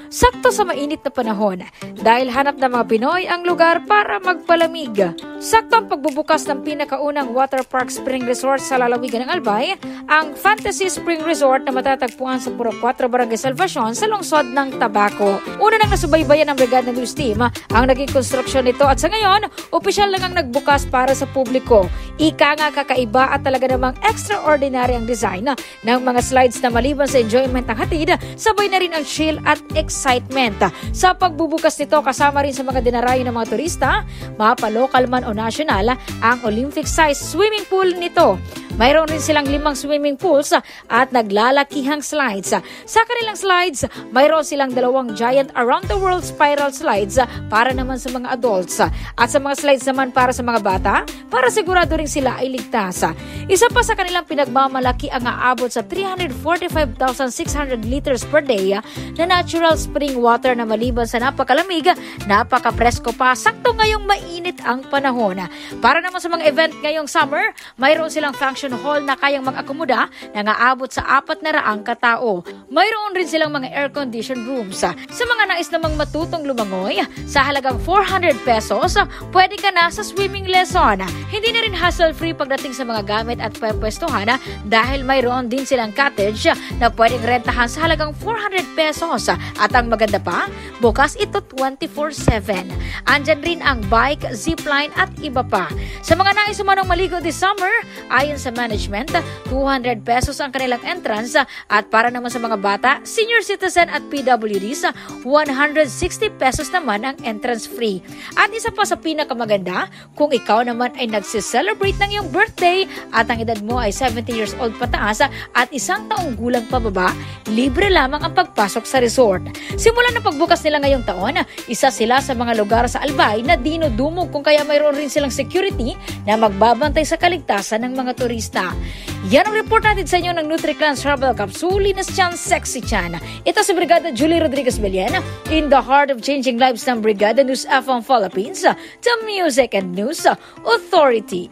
Sakto sa mainit na panahon dahil hanap ng mga Pinoy ang lugar para magpalamig. Sakto ang pagbubukas ng pinakaunang water park spring resort sa lalawigan ng Albay, ang Fantasy Spring Resort na matatagpuan sa Puro 4 Barangay Salvacion sa lungsod ng Tabaco. Una nang nasubaybayan ng Brigada News Team ang naging konstruksyon nito at sa ngayon, opisyal lang ang nagbukas para sa publiko. Ika nga kakaiba at talaga namang extraordinary ang design ng mga slides na maliban sa enjoyment ng hatid, sabay na rin ang chill at excitement. Sa pagbubukas nito, kasama rin sa mga dinarayo ng mga turista, mapa-local man o national, ang Olympic-sized swimming pool nito. Mayroon rin silang 5 swimming pools at naglalakihang slides. Sa kanilang slides, mayroon silang 2 giant around-the-world spiral slides para naman sa mga adults. At sa mga slides naman para sa mga bata, para sigurado rin sila ay ligtas. Isa pa sa kanilang pinagmamalaki ang aabot sa 345,600 liters per day na natural spring water na maliban sa napakalamig, napaka-presko pa, sakto ngayong mainit ang panahon. Para naman sa mga event ngayong summer, mayroon silang function hall na kayang mag-akomoda na aabot sa 400 katao. Mayroon rin silang mga air-conditioned rooms. Sa mga nais namang matutong lumangoy, sa halagang 400 pesos, pwede ka na sa swimming lesson. Hindi na rin hassle-free pagdating sa mga gamit at pwestuhan dahil mayroon din silang cottage na pwedeng rentahan sa halagang 400 pesos. At ang maganda pa, bukas ito 24/7. Andyan rin ang bike, zipline at iba pa. Sa mga nais umanong maligo this summer, ayon sa management, 200 pesos ang kanilang entrance at para naman sa mga bata, senior citizen at PWDs, 160 pesos naman ang entrance free. At isa pa sa pinakamaganda, kung ikaw naman ay nagsiselebrate ng iyong birthday at ang edad mo ay 70 years old pataas at 1 taong gulang pababa, libre lamang ang pagpasok sa resort. Simula na pagbukas nila ngayong taon, isa sila sa mga lugar sa Albay na dinudumog kung kaya mayroon rin silang security na magbabantay sa kaligtasan ng mga turista. Yan ang report natin sa inyo ng NutriClans Herbal Capsule. Linas Chan, Sexy Chan. Ito si Brigada Julie Rodriguez Belian in the heart of changing lives ng Brigada News FM Philippines, the Music and News Authority.